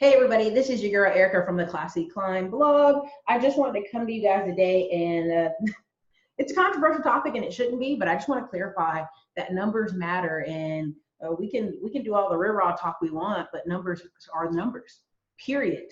Hey everybody, this is your girl Erica from the Classy Climb blog. I just wanted to come to you guys today and it's a controversial topic and it shouldn't be, but I just want to clarify that numbers matter and we can do all the raw talk we want, but numbers are numbers, period.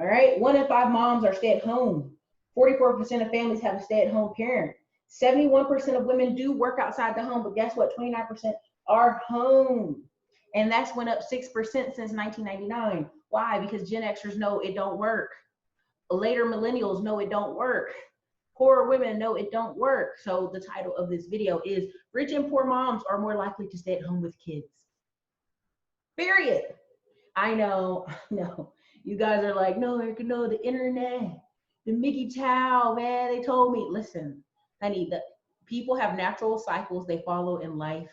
All right, 1 in 5 moms are stay at home. 44% of families have a stay at home parent. 71% of women do work outside the home, but guess what? 29% are home. And that's went up 6% since 1999. Why? Because Gen Xers know it don't work. Later millennials know it don't work. Poor women know it don't work. So the title of this video is Rich and Poor Moms Are More Likely to Stay at Home with Kids. Period. I know, no. You guys are like, no, Erica, no, the internet, the Mickey Chow, man, they told me. Listen, honey, the people have natural cycles they follow in life.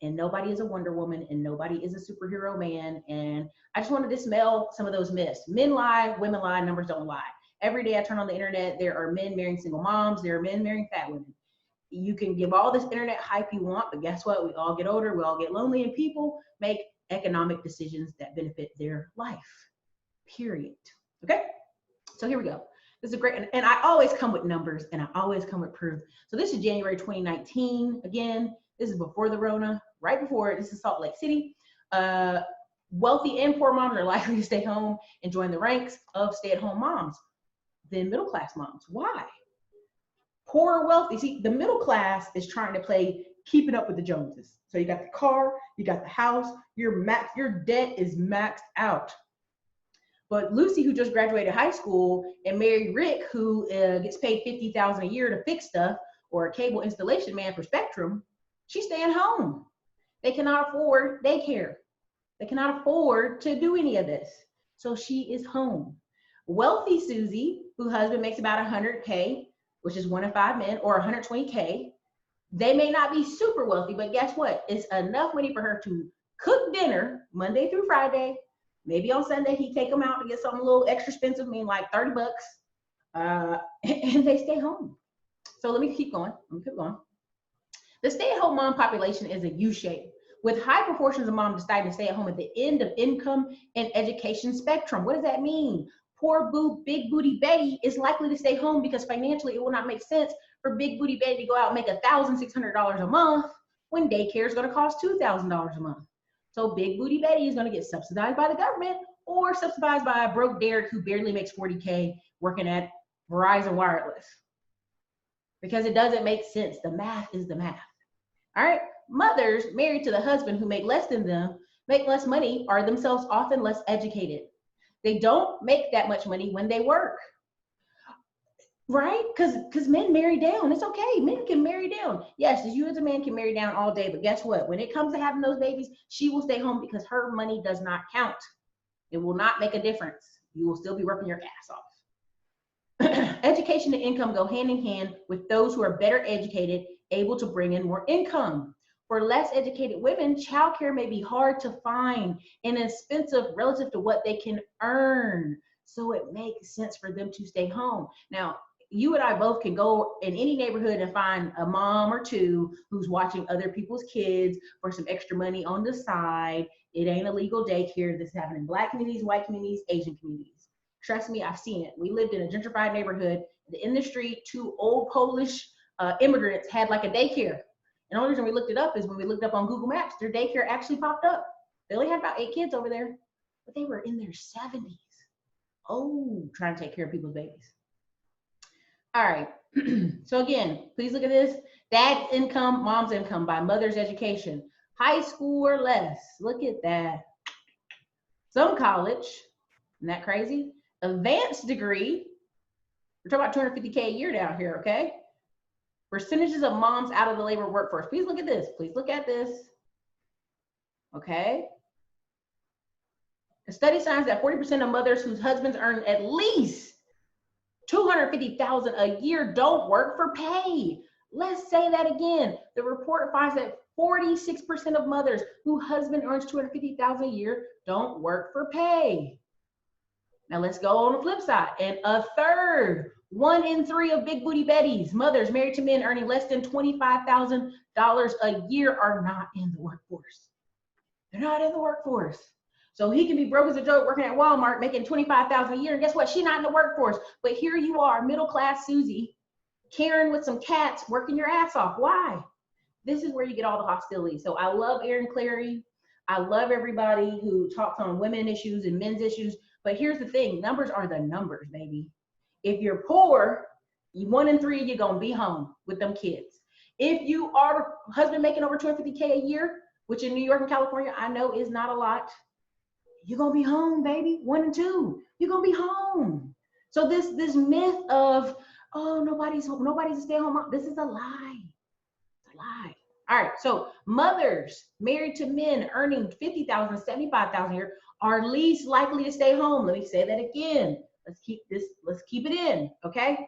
And nobody is a Wonder Woman and nobody is a superhero man. And I just want to dispel some of those myths. Men lie, women lie, numbers don't lie. Every day I turn on the internet, there are men marrying single moms, there are men marrying fat women. You can give all this internet hype you want, but guess what? We all get older, we all get lonely, and people make economic decisions that benefit their life, period. Okay, so here we go. This is a great, and I always come with numbers and I always come with proof. So this is January 2019. Again, this is before the Rona, right before it. This is Salt Lake City. Wealthy and poor moms are likely to stay home and join the ranks of stay-at-home moms than middle-class moms. Why? Poor or wealthy. See, the middle class is trying to play keeping up with the Joneses. So you got the car, you got the house, your debt is maxed out. But Lucy, who just graduated high school, and married Rick, who gets paid $50,000 a year to fix stuff, or a cable installation man for Spectrum, she's staying home. They cannot afford daycare. They cannot afford to do any of this. So she is home. Wealthy Susie, whose husband makes about $100K, which is 1 in 5 men, or $120K, they may not be super wealthy, but guess what? It's enough money for her to cook dinner Monday through Friday. Maybe on Sunday he take them out to get something a little extra expensive, like $30, and they stay home. So let me keep going. The stay-at-home mom population is a U-shape, with high proportions of moms deciding to stay at home at the end of income and education spectrum. What does that mean? Poor big booty Betty is likely to stay home because financially it will not make sense for big booty Betty to go out and make $1,600 a month when daycare is going to cost $2,000 a month. So big booty Betty is going to get subsidized by the government or subsidized by a broke Derek who barely makes $40K working at Verizon Wireless. Because it doesn't make sense. The math is the math. All right. Mothers married to the husband who make less than them, make less money, are themselves often less educated. They don't make that much money when they work. Right? Because men marry down. It's okay. Men can marry down. Yes, you as a man can marry down all day, but guess what? When it comes to having those babies, she will stay home because her money does not count. It will not make a difference. You will still be working your ass off. Education and income go hand in hand with those who are better educated, able to bring in more income. For less educated women, childcare may be hard to find and expensive relative to what they can earn. So it makes sense for them to stay home. Now, you and I both can go in any neighborhood and find a mom or two who's watching other people's kids for some extra money on the side. It ain't illegal daycare. This is happening in Black communities, white communities, Asian communities. Trust me, I've seen it. We lived in a gentrified neighborhood. In the street, 2 old Polish immigrants had like a daycare. And the only reason we looked it up is when we looked up on Google Maps, their daycare actually popped up. They only had about 8 kids over there, but they were in their 70s. Oh, trying to take care of people's babies. All right. So again, please look at this. Dad's income, mom's income by mother's education. High school or less. Look at that. Some college. Isn't that crazy? Advanced degree. We're talking about $250K a year down here, okay? Percentages of moms out of the labor workforce. Please look at this. Please look at this. Okay. The study finds that 40% of mothers whose husbands earn at least $250,000 a year don't work for pay. Let's say that again. The report finds that 46% of mothers whose husband earns $250,000 a year don't work for pay. Now let's go on the flip side. And a third, 1 in 3 of big booty Betties, mothers married to men earning less than $25,000 a year, are not in the workforce. They're not in the workforce. So he can be broke as a joke working at Walmart, making $25,000 a year. And guess what? She's not in the workforce. But here you are, middle class Susie, Karen with some cats, working your ass off. Why? This is where you get all the hostility. So I love Aaron Clary. I love everybody who talks on women issues and men's issues. But here's the thing, numbers are the numbers, baby. If you're poor, 1 in 3 you're gonna be home with them kids. If you are a husband making over $250K a year, which in New York and California I know is not a lot, you're gonna be home, baby. 1 and 2, you're gonna be home. So this myth of, oh, nobody's a stay-at-home mom, this is a lie. It's a lie. All right, so mothers married to men earning $50,000, $75,000 a year are least likely to stay home. Let me say that again. Let's keep it in, okay?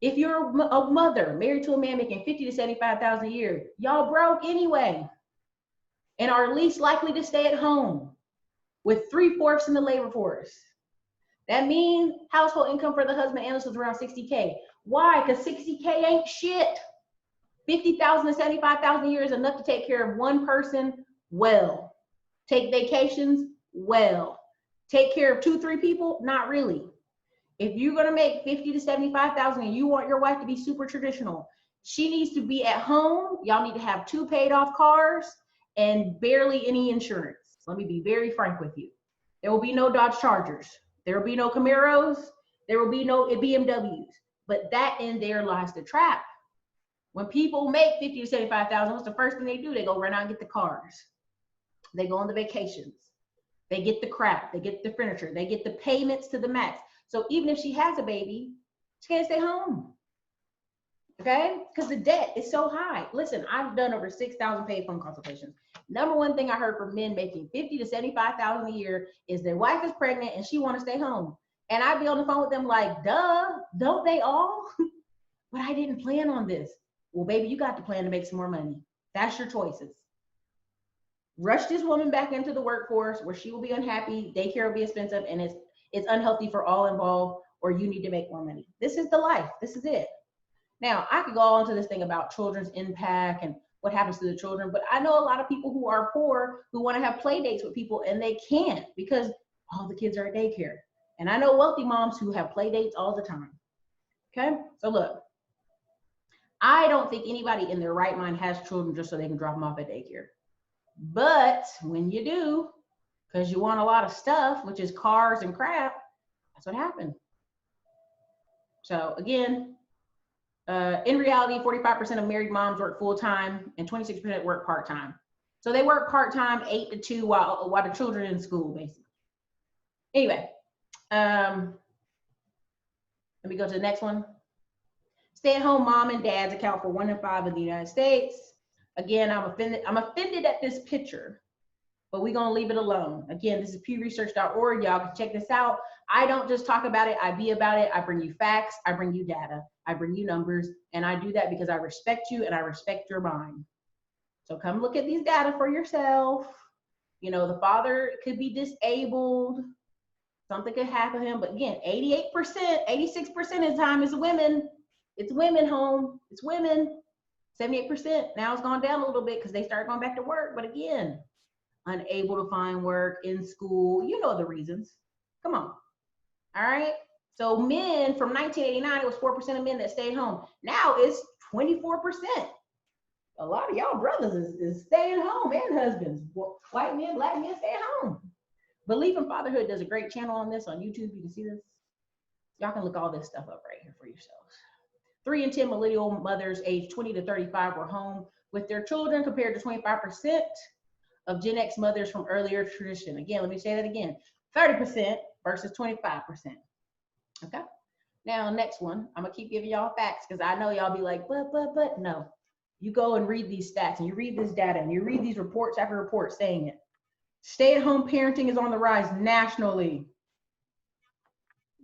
If you're a mother married to a man making $50,000 to $75,000 a year, y'all broke anyway, and are least likely to stay at home with 3/4 in the labor force. That means household income for the husband and is around $60K. Why? Because $60K ain't shit. $50,000 to $75,000 a year is enough to take care of one person well. Take vacations well. Take care of 2-3 people? Not really. If you're gonna make $50,000 to $75,000 and you want your wife to be super traditional, she needs to be at home. Y'all need to have 2 paid off cars and barely any insurance. Let me be very frank with you. There will be no Dodge Chargers. There will be no Camaros. There will be no BMWs. But that in there lies the trap. When people make $50,000 to $75,000, what's the first thing they do? They go run out and get the cars. They go on the vacations. They get the crap. They get the furniture. They get the payments to the max. So even if she has a baby, she can't stay home. Okay? Because the debt is so high. Listen, I've done over 6,000 paid phone consultations. Number one thing I heard from men making $50,000 to $75,000 a year is their wife is pregnant and she want to stay home. And I'd be on the phone with them like, duh, don't they all? But I didn't plan on this. Well, baby, you got to plan to make some more money. That's your choices. Rush this woman back into the workforce where she will be unhappy, daycare will be expensive, and it's unhealthy for all involved, or you need to make more money. This is the life. This is it. Now, I could go on to this thing about children's impact and what happens to the children, but I know a lot of people who are poor who want to have play dates with people and they can't because all the kids are at daycare. And I know wealthy moms who have play dates all the time. Okay, so look, I don't think anybody in their right mind has children just so they can drop them off at daycare. But when you do, because you want a lot of stuff, which is cars and crap, that's what happened. So again, in reality, 45% of married moms work full-time and 26% work part-time. So they work part-time 8 to 2 while the children are in school, basically. Anyway, let me go to the next one. Stay-at-home mom and dads account for 1 in 5 in the United States. Again, I'm offended at this picture, but we're gonna leave it alone. Again, this is pewresearch.org. Y'all can check this out. I don't just talk about it, I be about it. I bring you facts, I bring you data, I bring you numbers, and I do that because I respect you and I respect your mind. So come look at these data for yourself. You know, the father could be disabled, something could happen to him, but again, 88%, 86% of the time is women. It's women home, it's women. 78%, now it's gone down a little bit because they started going back to work, but again, unable to find work, in school, you know the reasons. Come on, all right? So men, from 1989, it was 4% of men that stayed home. Now it's 24%. A lot of y'all brothers is staying home, and husbands. White men, black men stay at home. Belief in Fatherhood does a great channel on this on YouTube. You can see this. Y'all can look all this stuff up right here for yourselves. 3 in 10 millennial mothers aged 20 to 35 were home with their children compared to 25% of Gen X mothers from earlier tradition. Again, let me say that again, 30% versus 25%. Okay, now next one, I'm gonna keep giving y'all facts because I know y'all be like, but, no. You go and read these stats and you read this data and you read these reports after reports saying it. Stay-at-home parenting is on the rise nationally.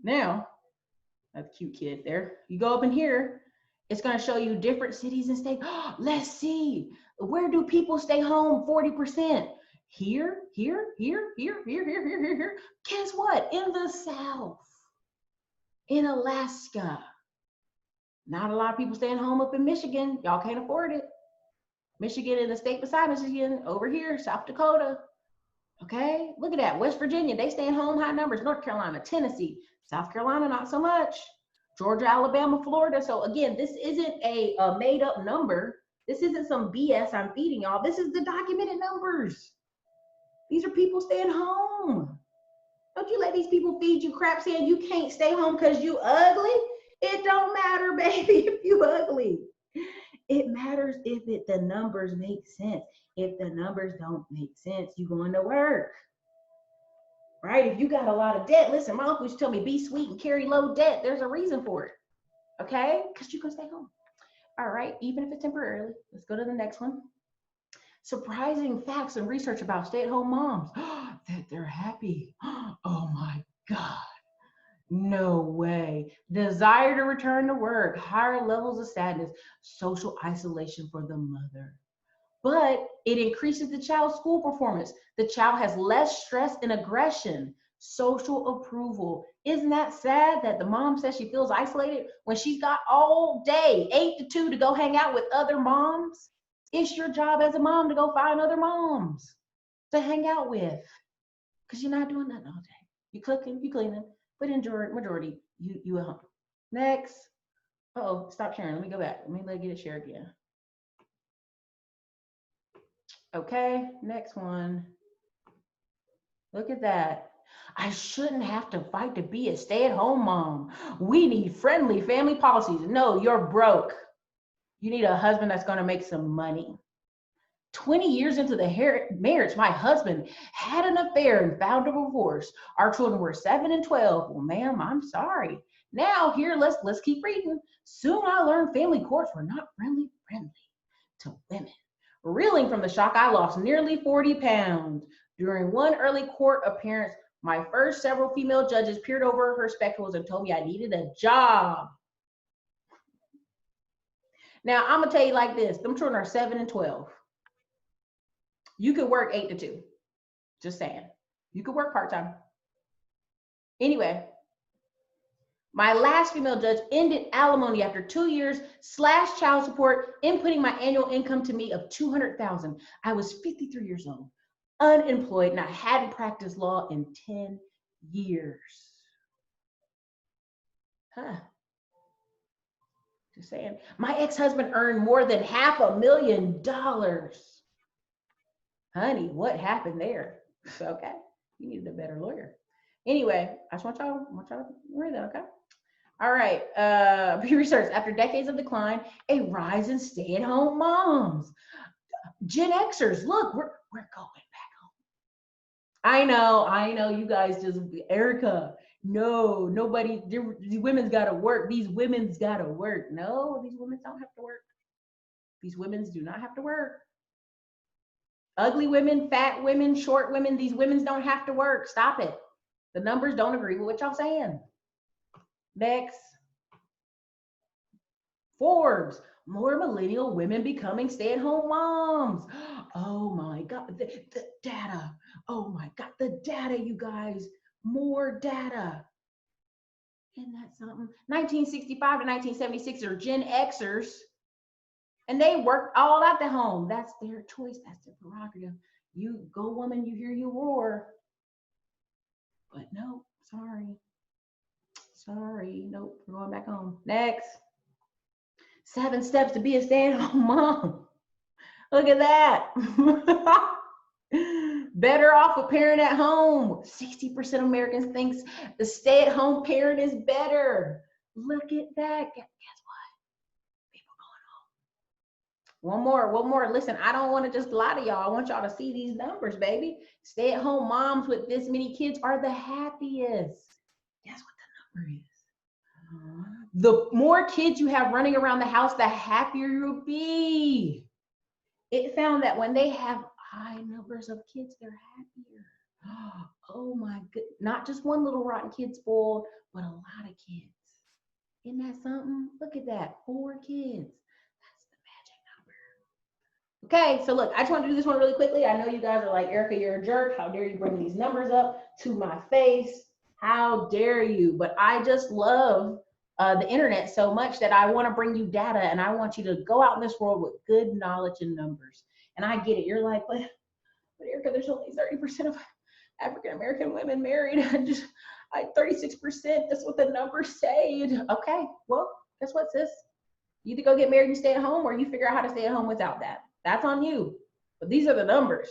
Now, that's a cute kid there. You go up in here, it's going to show you different cities and states. Let's see. Where do people stay home 40%? Here. Guess what? In the South, in Alaska. Not a lot of people staying home up in Michigan. Y'all can't afford it. Michigan and the state beside Michigan, over here, South Dakota. Okay, look at that. West Virginia, they stay at home, high numbers. North Carolina, Tennessee, South Carolina, not so much. Georgia, Alabama, Florida. So again, this isn't a made up number. This isn't some BS I'm feeding y'all. This is the documented numbers. These are people staying home. Don't you let these people feed you crap saying you can't stay home because you ugly. It don't matter, baby, if you ugly. It matters if the numbers make sense. If the numbers don't make sense, you going to work. Right? If you got a lot of debt, listen, my uncle used to tell me be sweet and carry low debt. There's a reason for it. Okay? Because you can stay home. All right, even if it's temporarily. Let's go to the next one. Surprising facts and research about stay-at-home moms that they're happy. Oh my God. No way. Desire to return to work, higher levels of sadness, social isolation for the mother. But it increases the child's school performance. The child has less stress and aggression, social approval. Isn't that sad that the mom says she feels isolated when she's got all day, 8 to 2, to go hang out with other moms? It's your job as a mom to go find other moms to hang out with, because you're not doing nothing all day. You cooking, you cleaning, but majority, you at home. Next. Uh-oh, stop sharing. Let me go back. Let me get it share again. Okay, next one. Look at that. I shouldn't have to fight to be a stay-at-home mom. We need friendly family policies. No, you're broke. You need a husband that's going to make some money. 20 years into the marriage, my husband had an affair and filed a divorce. Our children were 7 and 12. Well, ma'am, I'm sorry. Now here, let's keep reading. Soon I learned family courts were not friendly to women. Reeling from the shock, I lost nearly 40 pounds. During one early court appearance, my first several female judges peered over her spectacles and told me I needed a job. Now, I'm going to tell you like this. Them children are 7 and 12. You could work 8 to 2. Just saying. You could work part-time. Anyway, my last female judge ended alimony after 2 years, slashed child support, inputting my annual income to me of $200,000. I was 53 years old, unemployed, and I hadn't practiced law in 10 years. Huh. Just saying. My ex-husband earned more than $500,000. Honey, what happened there? Okay, you needed a better lawyer. Anyway, I just want y'all to read that, okay? All right, research. After decades of decline, a rise in stay-at-home moms. Gen Xers, look, we're going back home. I know, you guys just, Erica, no, nobody, these women's gotta work. These women's gotta work. No, these women don't have to work. These women's do not have to work. Ugly women, fat women, short women, these women's don't have to work. Stop it. The numbers don't agree with what y'all saying. Next. Forbes, more millennial women becoming stay-at-home moms. Oh my God, the data. Oh my God, the data, you guys. More data. Isn't that something? 1965 to 1976 are Gen Xers. And they worked all at the home. That's their choice. That's their prerogative. You go, woman, you hear you roar. But no, sorry. Nope, we're going back home. Next. 7 steps to be a stay-at-home mom. Look at that. Better off a parent at home. 60% of Americans think the stay-at-home parent is better. Look at that. Guess what? People going home. One more. Listen, I don't want to just lie to y'all. I want y'all to see these numbers, baby. Stay-at-home moms with this many kids are the happiest. Guess what the number is? The more kids you have running around the house, the happier you'll be. It found that when they have high numbers of kids, they're happier. Oh my good, not just one little rotten kid spoiled, but a lot of kids. Isn't that something? Look at that, 4 kids. That's the magic number. Okay, so look, I just want to do this one really quickly. I know you guys are like, Erica, you're a jerk. How dare you bring these numbers up to my face? How dare you? But I just love the internet so much that I want to bring you data, and I want you to go out in this world with good knowledge and numbers. And I get it. You're like, But Erica, there's only 30% of African American women married. 36%. That's what the numbers say. Okay, well, guess what, sis? You either go get married and stay at home, or you figure out how to stay at home without that. That's on you. But these are the numbers.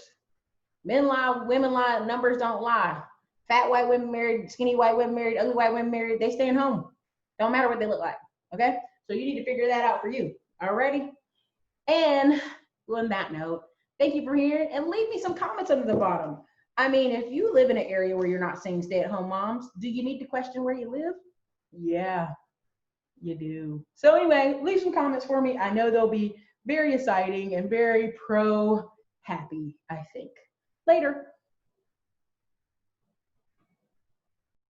Men lie, women lie, numbers don't lie. Fat white women married, skinny white women married, ugly white women married, they staying home. Don't matter what they look like. Okay? So you need to figure that out for you. Alrighty? And on that note, thank you for hearing, and leave me some comments under the bottom. I mean, if you live in an area where you're not seeing stay-at-home moms, do you need to question where you live? Yeah, you do. So anyway, leave some comments for me. I know they'll be very exciting and very pro-happy, I think. Later.